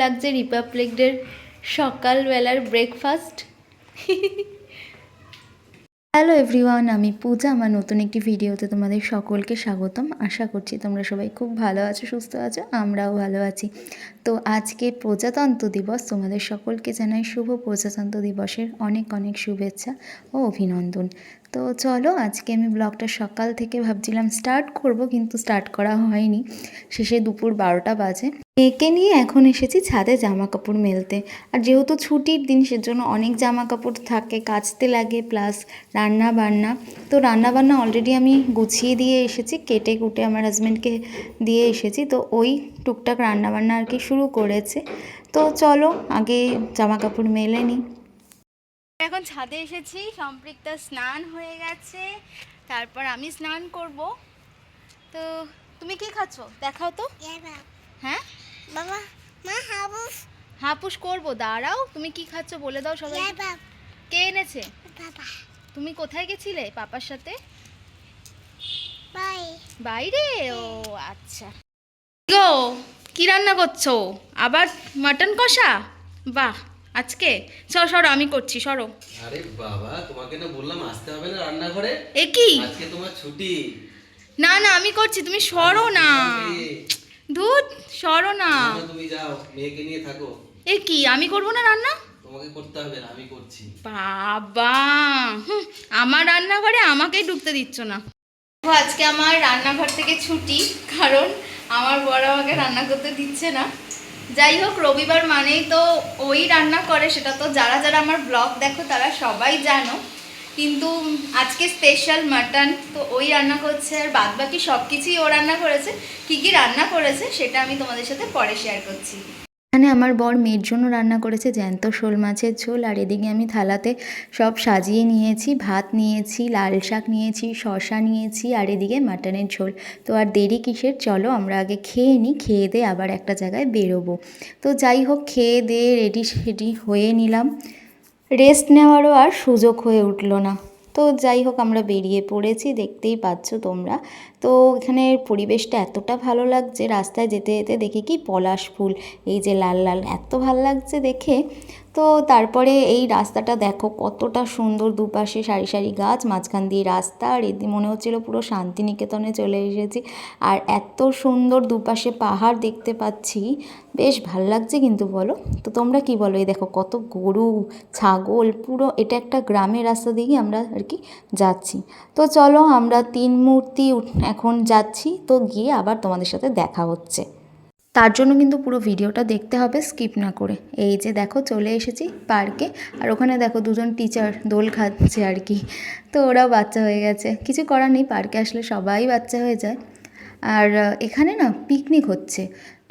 লাগছে রিপাবলিক ডের সকালবেলার ব্রেকফাস্ট। হ্যালো এভরিওয়ান, আমি পূজা। আমার নতুন একটি ভিডিওতে তোমাদের সকলকে স্বাগতম। আশা করছি তোমরা সবাই খুব ভালো আছো, সুস্থ আছো, আমরাও ভালো আছি। তো আজকে প্রজাতন্ত্র দিবস, তোমাদের সকলকে জানাই শুভ প্রজাতন্ত্র দিবসের অনেক অনেক শুভেচ্ছা ও অভিনন্দন। তো চলো, আজকে আমি ব্লগটা সকাল থেকে ভাবছিলাম স্টার্ট করব, কিন্তু স্টার্ট করা হয়নি। শেষে দুপুর 12টা বাজে। মেয়েকে নিয়ে এখন এসেছি ছাদে জামা কাপড় মেলতে। আর যেহেতু ছুটির দিন, সেজন্য অনেক জামা কাপড় থাকে, কাচতে লাগে, প্লাস রান্না বান্না। তো রান্না বান্না অলরেডি আমি গুছিয়ে দিয়ে এসেছি, কেটে কুটে আমার হাজব্যান্ডকে দিয়ে এসেছি। তো ওই টুকটাক রান্না বান্না আর কি শুরু করেছে। তো চলো আগে জামা কাপড় মেলে নিই। এখন ছাদে এসেছি, সম্পৃক্তা স্নান হয়ে গেছে, তারপর আমি স্নান করব। তো তুমি কি খাচ্ছ দেখাও তো। হ্যাঁ বাবা, মা হাবুস হাপুস করবো, দাঁড়াও। তুমি কি খাচ্ছ বলে দাও সবাই। কে এনেছে? বাবা তুমি কোথায় গেছিলে পাপার সাথে? বাই বাইরে? ও আচ্ছা। গো, কি রান্না করছো? আবার মাটন কষা? বাহ, আজকে সরো আমি করছি, সরো। আরে বাবা, তোমাকে না বললাম আসতে হবে না রান্নাঘরে। এ কি? আজকে তোমার ছুটি। না না, আমি করছি, তুমি সরো না। ধুত, সরো না। তুমি যাও, মেয়েকে নিয়ে থাকো। এ কি, আমি করবো না রান্না? তোমাকে করতে হবে না, আমি করছি। বাবা, আমার রান্নাঘরে আমাকেই ঢুকতে দিচ্ছ না। আজকে আমার রান্নাঘর থেকে ছুটি, কারণ আমার বড় আমাকে রান্না করতে দিচ্ছে না। যাই হোক, রবিবার মানেই তো ওই রান্না করে, সেটা তো যারা যারা আমার ব্লগ দেখো তারা সবাই জানো। কিন্তু আজকে স্পেশাল মাটন, তো ওই রান্না করছে, আর বাদ বাকি সব কিছুই ও রান্না করেছে। কী কী রান্না করেছে সেটা আমি তোমাদের সাথে পরে শেয়ার করছি। এখানে আমার বর মেয়ের জন্য রান্না করেছে জ্যান্ত শোল মাছের ঝোল, আর এদিকে আমি থালাতে সব সাজিয়ে নিয়েছি। ভাত নিয়েছি, লাল শাক নিয়েছি, শসা নিয়েছি, আর এদিকে মাটনের ঝোল। তো আর দেরি কিসের, চলো আমরা আগে খেয়ে নিই, খেয়ে দিয়ে আবার একটা জায়গায় বেরোবো। তো যাই হোক, খেয়ে দিয়ে রেডি হয়ে নিলাম। রেস্ট নেওয়ারও আর সুযোগ হয়ে উঠলো না। তো যাই হোক, আমরা বেরিয়ে পড়েছি, দেখতেই পাচ্ছ তোমরা। তো এখানের পরিবেশটা এতটা ভালো লাগছে, রাস্তায় যেতে যেতে দেখি কি পলাশ ফুল, এই যে লাল লাল, এত ভালো লাগছে দেখে। তো তারপরে এই রাস্তাটা দেখো কতটা সুন্দর, দুপাশে সারি সারি গাছ, মাঝখান দিয়ে রাস্তা, আর এদিকে মনে হচ্ছিল পুরো শান্তিনিকেতনে চলে এসেছি। আর এত সুন্দর দুপাশে পাহাড় দেখতে পাচ্ছি, বেশ ভাল লাগছে কিন্তু, বলো তো তোমরা কি বলো। এই দেখো কত গরু, ছাগল, পুরো এটা একটা গ্রামের রাস্তা দিয়েই আমরা আর কি যাচ্ছি। তো চলো, আমরা 3 মূর্তি এখন যাচ্ছি, তো গিয়ে আবার তোমাদের সাথে দেখা হচ্ছে। তার জন্য কিন্তু পুরো ভিডিওটা দেখতে হবে, স্কিপ না করে। এই যে দেখো চলে এসেছি পার্কে, আর ওখানে দেখো দুজন টিচার দোল খাচ্ছে আর কি। তো ওরাও বাচ্চা হয়ে গেছে, কিছু করার নেই, পার্কে আসলে সবাই বাচ্চা হয়ে যায়। আর এখানে না পিকনিক হচ্ছে।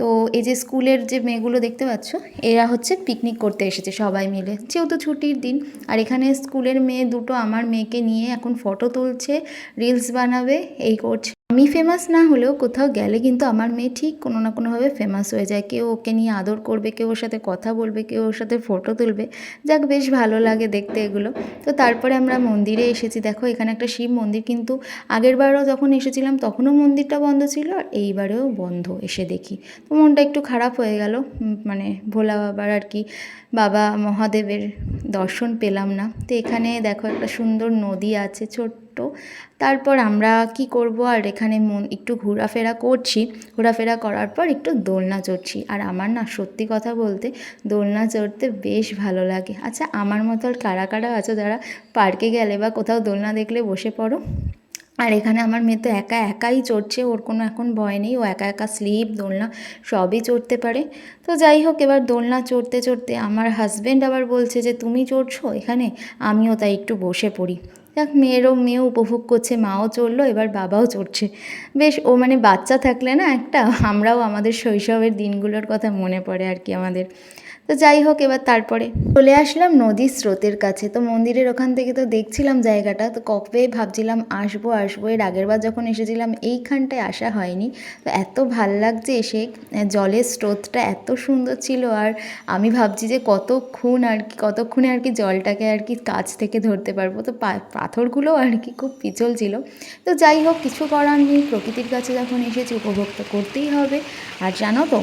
তো এই যে স্কুলের যে মেয়েগুলো দেখতে পাচ্ছ, এরা হচ্ছে পিকনিক করতে এসেছে সবাই মিলে, যেহেতু ছুটির দিন। আর এখানে স্কুলের মেয়ে দুটো আমার মেয়েকে নিয়ে এখন ফটো তুলছে, রিলস বানাবে, এই করছে। আমি ফেমাস না হলেও কোথাও গেলে কিন্তু আমার মেয়ে ঠিক কোনো না কোনোভাবে ফেমাস হয়ে যায়। কেউ ওকে নিয়ে আদর করবে, কেউ ওর সাথে কথা বলবে, কেউ ওর সাথে ফটো তুলবে। যাক, বেশ ভালো লাগে দেখতে এগুলো। তো তারপরে আমরা মন্দিরে এসেছি। দেখো এখানে একটা শিব মন্দির, কিন্তু আগেরবারও যখন এসেছিলাম তখনও মন্দিরটা বন্ধ ছিল, আর এইবারেও বন্ধ এসে দেখি। তো মনটা একটু খারাপ হয়ে গেল, মানে ভোলা বাবার আর কি, বাবা মহাদেবের দর্শন পেলাম না। তো এখানে দেখো একটা সুন্দর নদী আছে ছোট্ট। তারপর আমরা কি করব, আর এখানে একটু ঘোরাফেরা করছি, ঘোরাফেরা করার পর একটু দোলনা চড়ছি। আর আমার না সত্যি কথা বলতে দোলনা চড়তে বেশ ভালো লাগে। আচ্ছা, আমার মতো আর কারা কারা আছো যারা পার্কে গেলে বা কোথাও দোলনা দেখলে বসে পড়ো? আর এখানে আমার মেয়ে তো একাই চড়ছে, ওর কোনো এখন ভয় নেই, ও একা একা স্লিপ, দোলনা সবই চড়তে পারে। তো যাই হোক, এবার দোলনা চড়তে চড়তে আমার হাজব্যান্ড আবার বলছে যে তুমি চড়ছো এখানে, আমিও তাই একটু বসে পড়ি। দেখ, মেয়েও উপভোগ করছে, মাও চড়লো, এবার বাবাও চড়ছে। বেশ, ও মানে বাচ্চা থাকলে না একটা, আমরাও আমাদের শৈশবের দিনগুলোর কথা মনে পড়ে আর কি আমাদের। তো যাই হোক, এবার তারপরে চলে আসলাম নদীর স্রোতের কাছে। তো মন্দিরের ওখান থেকে তো দেখছিলাম জায়গাটা, তো কবে ভাবছিলাম আসবো আসবো, এর আগেরবার যখন এসেছিলাম এইখানটায় আসা হয়নি। তো এত ভাল লাগছে এসে, জলের স্রোতটা এত সুন্দর ছিল। আর আমি ভাবছি যে কতক্ষণে আর কি জলটাকে আর কি কাছ থেকে ধরতে পারবো। তো পাথরগুলো আর কি খুব পিছল ছিল। তো যাই হোক, কিছু করার নেই, প্রকৃতির কাছে যখন এসেছি উপভোগ তো করতেই হবে। আর জানো তো,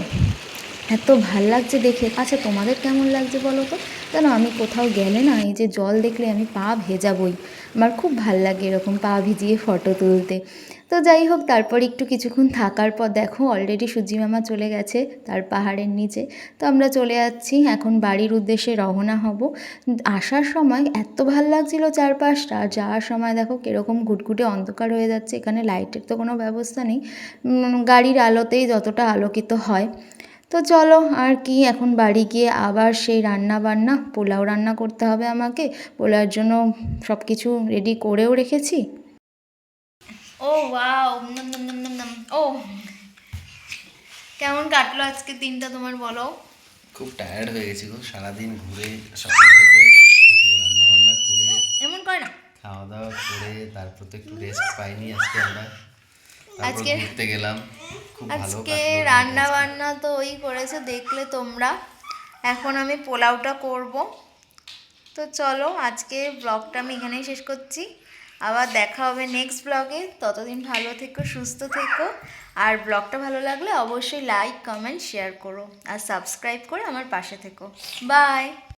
এত ভাল লাগছে দেখে। আচ্ছা তোমাদের কেমন লাগছে বলো তো? জানো আমি কোথাও গেলে না এই যে জল দেখলে আমি পা ভেজাবই। আমার খুব ভাল লাগে এরকম পা ভিজিয়ে ফটো তুলতে। তো যাই হোক, তারপর একটু কিছুক্ষণ থাকার পর দেখো অলরেডি সূর্যি মামা চলে গেছে তার পাহাড়ের নিচে। তো আমরা চলে যাচ্ছি এখন বাড়ির উদ্দেশ্যে রওনা হব। আসার সময় এত ভাল লাগছিল চারপাশটা, আর যাওয়ার সময় দেখো কীরকম ঘুটঘুটে অন্ধকার হয়ে যাচ্ছে। এখানে লাইটের তো কোনো ব্যবস্থা নেই, গাড়ির আলোতেই যতটা আলোকিত হয়। তো চলো আর কি, এখন বাড়ি গিয়ে আবার সেই রান্না বান্না, পোলাও রান্না করতে হবে আমাকে। পোলাওর জন্য সব কিছু রেডি করেও রেখেছি। ও ওয়াও, ও কেমন কাটলো আজকে দিনটা তোমার বলো? খুব টায়ার্ড হয়ে গেছি গো, সারাদিন ঘুরে সকাল থেকে এত রান্না বান্না করে এমন করে না। খাওয়া দাওয়া করে তারপর তো একটু রেস্ট পাইনি আজকে আমরা। তারপর আজকে- ঘুরতে গেলাম, খুব ভালো আজকে কাটলো রান্না দিনটা আজকে। বান্না তো ওই করেছে দেখলে তোমরা। এখন আমি পোলাওটা করব। তো চলো আজকে ব্লগটা আমি এখানেই শেষ করছি। আবার দেখা হবে নেক্সট ব্লগে। ততদিন ভালো থেকো, সুস্থ থেকো। আর ব্লগটা ভালো লাগলে অবশ্যই লাইক কমেন্ট শেয়ার করো, আর সাবস্ক্রাইব করে আমার পাশে থেকো। বাই।